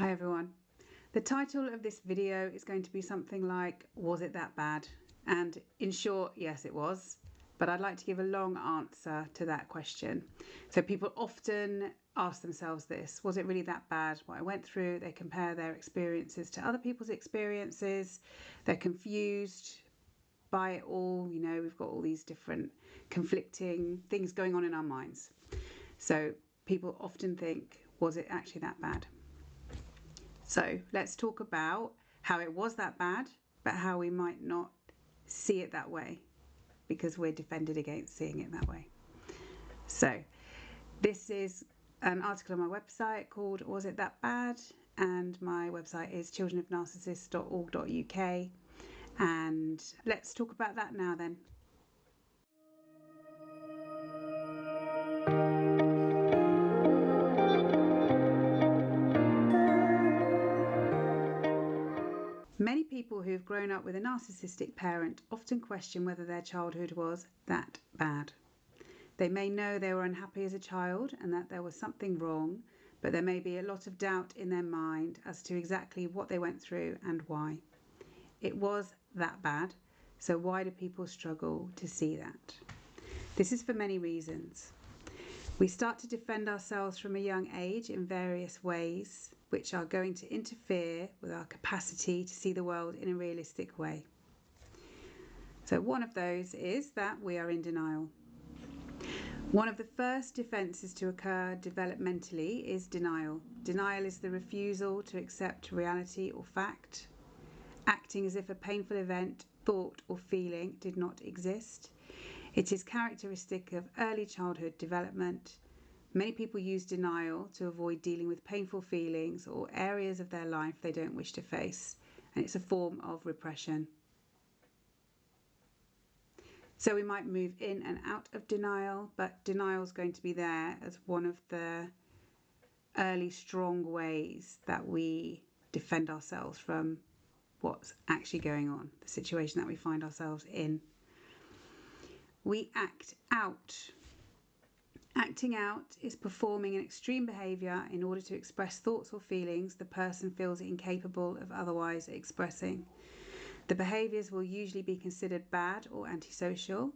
Hi everyone. The title of this video is going to be something like, was it that bad? And in short, yes it was, but I'd like to give a long answer to that question. So people often ask themselves this, was it really that bad what I went through? They compare their experiences to other people's experiences. They're confused by it all. You know, we've got all these different conflicting things going on in our minds. So people often think, was it actually that bad? So let's talk about how it was that bad, but how we might not see it that way because we're defended against seeing it that way. So this is an article on my website called Was It That Bad? And my website is childrenofnarcissists.org.uk. And let's talk about that now then. Many people who've grown up with a narcissistic parent often question whether their childhood was that bad. They may know they were unhappy as a child and that there was something wrong, but there may be a lot of doubt in their mind as to exactly what they went through and why. It was that bad, so why do people struggle to see that? This is for many reasons. We start to defend ourselves from a young age in various ways, which are going to interfere with our capacity to see the world in a realistic way. So one of those is that we are in denial. One of the first defenses to occur developmentally is denial. Denial is the refusal to accept reality or fact, acting as if a painful event, thought or feeling did not exist. It is characteristic of early childhood development. Many people use denial to avoid dealing with painful feelings or areas of their life they don't wish to face, and it's a form of repression. So we might move in and out of denial, but denial is going to be there as one of the early strong ways that we defend ourselves from what's actually going on, the situation that we find ourselves in. We act out. Acting out is performing an extreme behaviour in order to express thoughts or feelings the person feels incapable of otherwise expressing. The behaviours will usually be considered bad or antisocial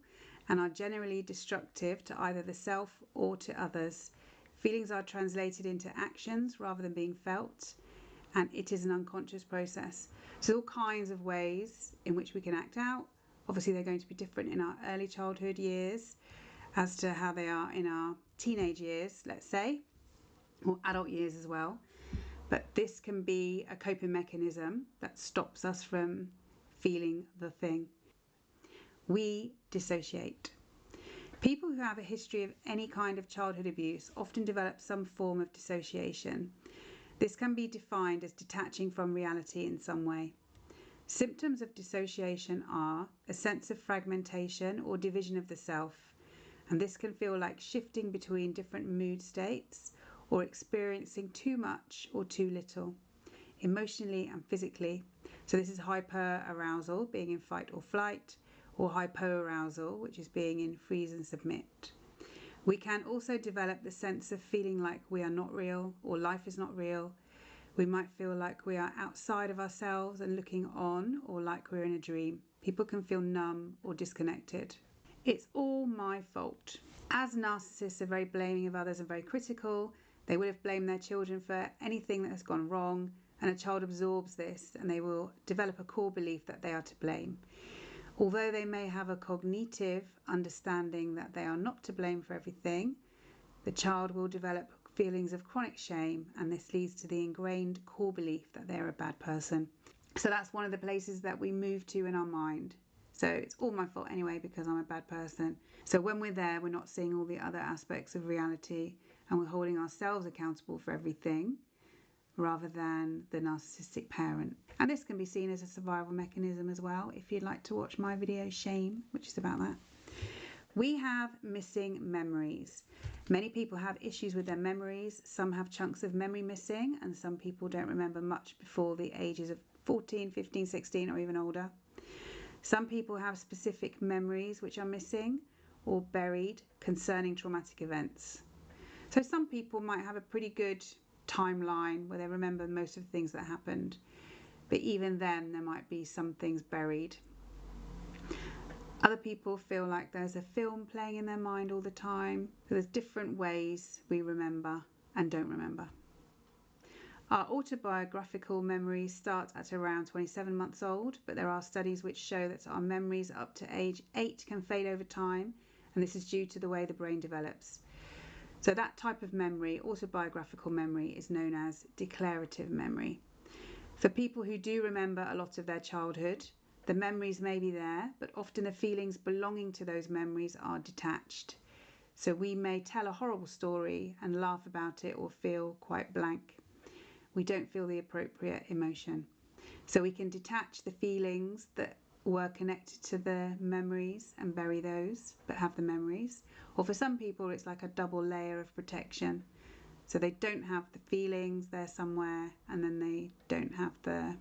and are generally destructive to either the self or to others. Feelings are translated into actions rather than being felt, and it is an unconscious process. So all kinds of ways in which we can act out. Obviously they're going to be different in our early childhood years as to how they are in our teenage years, let's say, or adult years as well. But this can be a coping mechanism that stops us from feeling the thing. We dissociate. People who have a history of any kind of childhood abuse often develop some form of dissociation. This can be defined as detaching from reality in some way. Symptoms of dissociation are a sense of fragmentation or division of the self, and this can feel like shifting between different mood states or experiencing too much or too little, emotionally and physically. So this is hyperarousal, being in fight or flight, or hypoarousal, which is being in freeze and submit. We can also develop the sense of feeling like we are not real or life is not real. We might feel like we are outside of ourselves and looking on, or like we're in a dream. People can feel numb or disconnected. It's all my fault. As narcissists are very blaming of others and very critical, they will have blamed their children for anything that has gone wrong, and a child absorbs this and they will develop a core belief that they are to blame. Although they may have a cognitive understanding that they are not to blame for everything, the child will develop feelings of chronic shame, and this leads to the ingrained core belief that they're a bad person. So that's one of the places that we move to in our mind. So it's all my fault anyway because I'm a bad person. So when we're there, we're not seeing all the other aspects of reality, and we're holding ourselves accountable for everything rather than the narcissistic parent. And this can be seen as a survival mechanism as well, if you'd like to watch my video Shame, which is about that. We have missing memories. Many people have issues with their memories. Some have chunks of memory missing, and some people don't remember much before the ages of 14, 15, 16 or even older. Some people have specific memories which are missing or buried concerning traumatic events. So some people might have a pretty good timeline where they remember most of the things that happened. But even then, there might be some things buried. Other people feel like there's a film playing in their mind all the time. So there's different ways we remember and don't remember. Our autobiographical memories start at around 27 months old, but there are studies which show that our memories up to age 8 can fade over time, and this is due to the way the brain develops. So that type of memory, autobiographical memory, is known as declarative memory. For people who do remember a lot of their childhood, the memories may be there, but often the feelings belonging to those memories are detached. So we may tell a horrible story and laugh about it or feel quite blank. We don't feel the appropriate emotion. So we can detach the feelings that were connected to the memories and bury those, but have the memories. Or for some people, it's like a double layer of protection. So they don't have the feelings, they're somewhere, and then they don't have the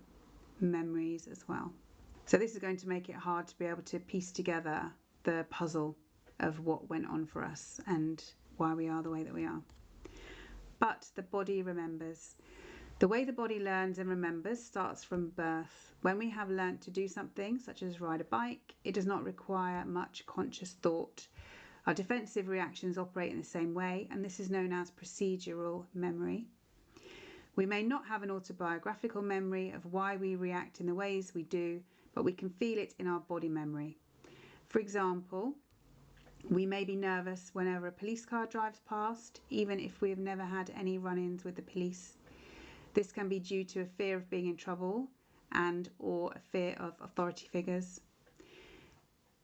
memories as well. So this is going to make it hard to be able to piece together the puzzle of what went on for us and why we are the way that we are. But the body remembers. The way the body learns and remembers starts from birth. When we have learnt to do something, such as ride a bike, it does not require much conscious thought. Our defensive reactions operate in the same way, and this is known as procedural memory. We may not have an autobiographical memory of why we react in the ways we do, but we can feel it in our body memory. For example, we may be nervous whenever a police car drives past, even if we have never had any run-ins with the police. This can be due to a fear of being in trouble and or a fear of authority figures.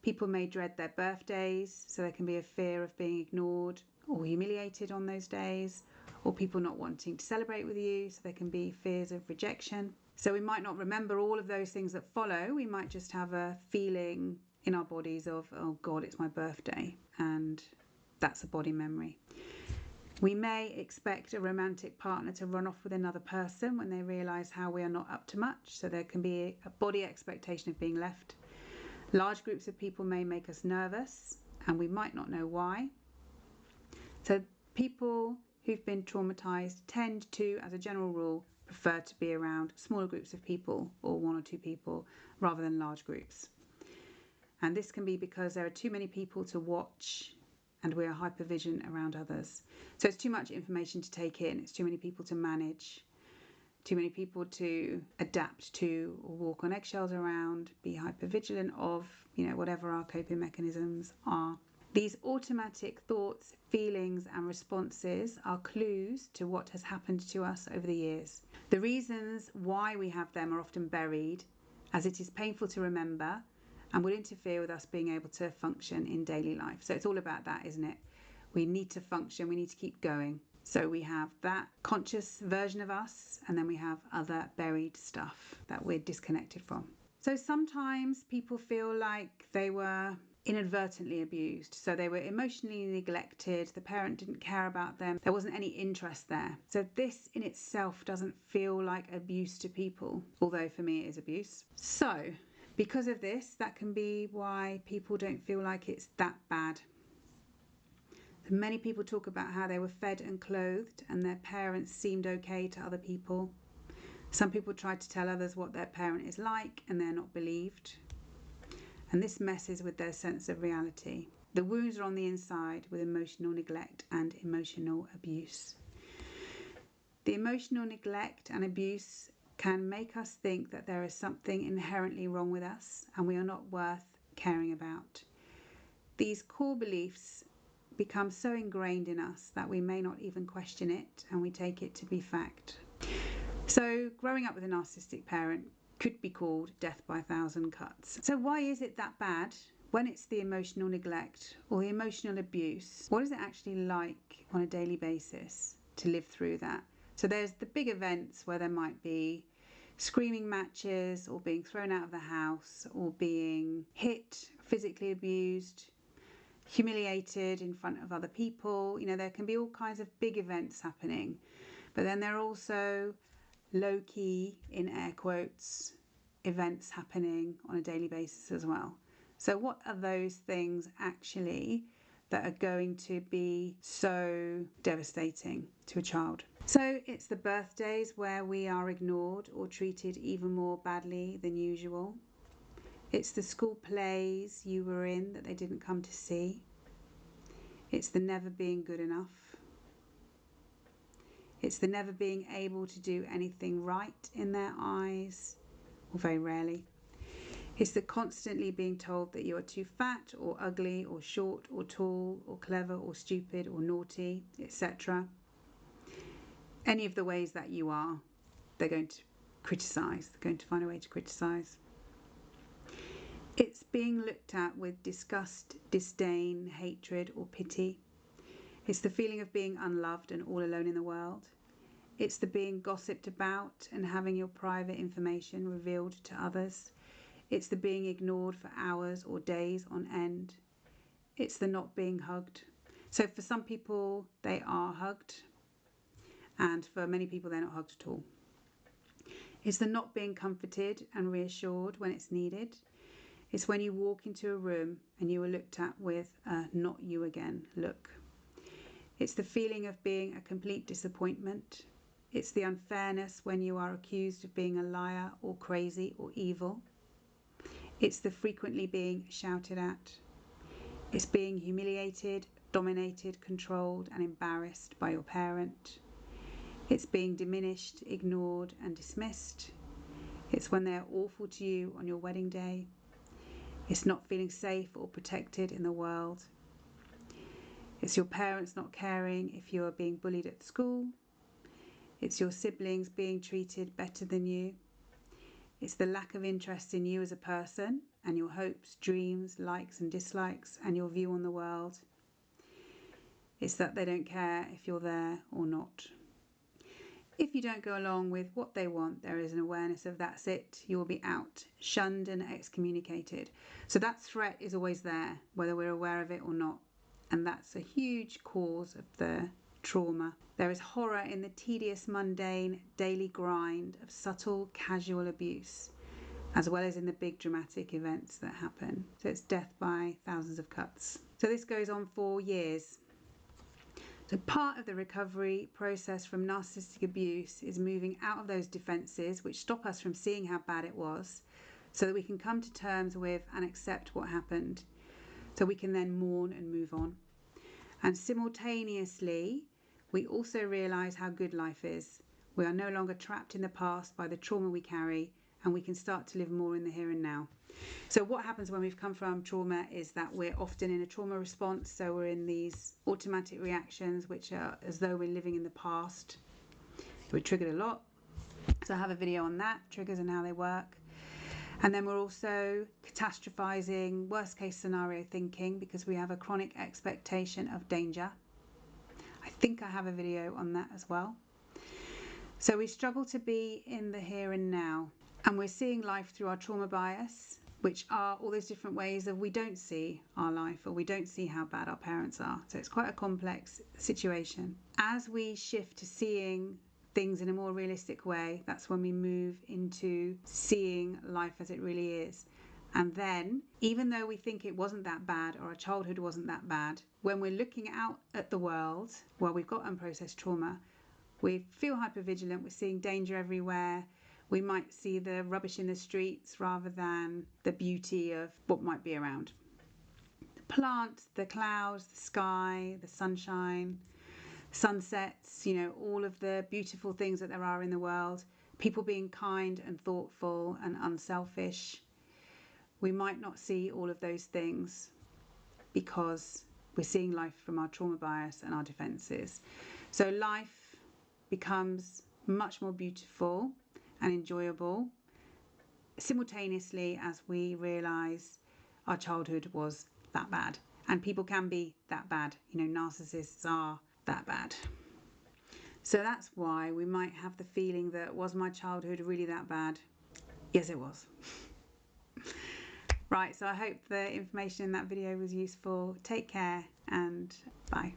People may dread their birthdays, so there can be a fear of being ignored or humiliated on those days, or people not wanting to celebrate with you, so there can be fears of rejection. So we might not remember all of those things that follow. We might just have a feeling in our bodies of, oh God, it's my birthday, and that's a body memory. We may expect a romantic partner to run off with another person when they realise how we are not up to much, so there can be a body expectation of being left. Large groups of people may make us nervous, and we might not know why. So people who've been traumatised tend to, as a general rule, prefer to be around smaller groups of people or one or two people rather than large groups. And this can be because there are too many people to watch and we are hypervigilant around others. So it's too much information to take in, it's too many people to manage, too many people to adapt to or walk on eggshells around, be hypervigilant of, whatever our coping mechanisms are. These automatic thoughts, feelings and responses are clues to what has happened to us over the years. The reasons why we have them are often buried, as it is painful to remember and will interfere with us being able to function in daily life. So it's all about that, isn't it? We need to function, we need to keep going. So we have that conscious version of us, and then we have other buried stuff that we're disconnected from. So sometimes people feel like they were inadvertently abused. So they were emotionally neglected, the parent didn't care about them, there wasn't any interest there. So this in itself doesn't feel like abuse to people, although for me it is abuse. So because of this, that can be why people don't feel like it's that bad. Many people talk about how they were fed and clothed and their parents seemed okay to other people. Some people try to tell others what their parent is like and they're not believed. And this messes with their sense of reality. The wounds are on the inside with emotional neglect and emotional abuse. The emotional neglect and abuse can make us think that there is something inherently wrong with us and we are not worth caring about. These core beliefs become so ingrained in us that we may not even question it and we take it to be fact. So growing up with a narcissistic parent could be called death by a thousand cuts. So why is it that bad when it's the emotional neglect or the emotional abuse? What is it actually like on a daily basis to live through that? So there's the big events where there might be screaming matches or being thrown out of the house or being hit, physically abused, humiliated in front of other people. There can be all kinds of big events happening, but then there are also low-key, in air quotes, events happening on a daily basis as well. So what are those things actually that are going to be so devastating to a child. So it's the birthdays where we are ignored or treated even more badly than usual. It's the school plays you were in that they didn't come to see. It's the never being good enough. It's the never being able to do anything right in their eyes, or very rarely. It's the constantly being told that you are too fat or ugly or short or tall or clever or stupid or naughty, etc. Any of the ways that you are, they're going to criticise. They're going to find a way to criticise. It's being looked at with disgust, disdain, hatred or pity. It's the feeling of being unloved and all alone in the world. It's the being gossiped about and having your private information revealed to others. It's the being ignored for hours or days on end. It's the not being hugged. So for some people, they are hugged, and for many people, they're not hugged at all. It's the not being comforted and reassured when it's needed. It's when you walk into a room and you are looked at with a not you again look. It's the feeling of being a complete disappointment. It's the unfairness when you are accused of being a liar or crazy or evil. It's the frequently being shouted at. It's being humiliated, dominated, controlled and embarrassed by your parent. It's being diminished, ignored and dismissed. It's when they are awful to you on your wedding day. It's not feeling safe or protected in the world. It's your parents not caring if you are being bullied at school. It's your siblings being treated better than you. It's the lack of interest in you as a person and your hopes, dreams, likes and dislikes and your view on the world. It's that they don't care if you're there or not. If you don't go along with what they want, there is an awareness of that's it, you will be out, shunned and excommunicated. So that threat is always there, whether we're aware of it or not. And that's a huge cause of the trauma. There is horror in the tedious, mundane, daily grind of subtle, casual abuse, as well as in the big dramatic events that happen. So it's death by thousands of cuts. So this goes on for years. So part of the recovery process from narcissistic abuse is moving out of those defences which stop us from seeing how bad it was, so that we can come to terms with and accept what happened, so we can then mourn and move on. And simultaneously, we also realise how good life is. We are no longer trapped in the past by the trauma we carry, and we can start to live more in the here and now. So what happens when we've come from trauma is that we're often in a trauma response. So we're in these automatic reactions, which are as though we're living in the past. We're triggered a lot. So I have a video on that, triggers and how they work. And then we're also catastrophizing, worst case scenario thinking, because we have a chronic expectation of danger. I think I have a video on that as well. So we struggle to be in the here and now. And we're seeing life through our trauma bias, which are all those different ways of we don't see our life or we don't see how bad our parents are. So it's quite a complex situation. As we shift to seeing things in a more realistic way, that's when we move into seeing life as it really is. And then, even though we think it wasn't that bad or our childhood wasn't that bad, when we're looking out at the world, well, we've got unprocessed trauma, we feel hypervigilant, we're seeing danger everywhere. We might see the rubbish in the streets rather than the beauty of what might be around. The plants, the clouds, the sky, the sunshine, sunsets, all of the beautiful things that there are in the world, people being kind and thoughtful and unselfish. We might not see all of those things because we're seeing life from our trauma bias and our defences. So life becomes much more beautiful and enjoyable simultaneously as we realise our childhood was that bad. And people can be that bad. Narcissists are that bad. So that's why we might have the feeling that, was my childhood really that bad? Yes, it was. Right, so I hope the information in that video was useful. Take care and bye.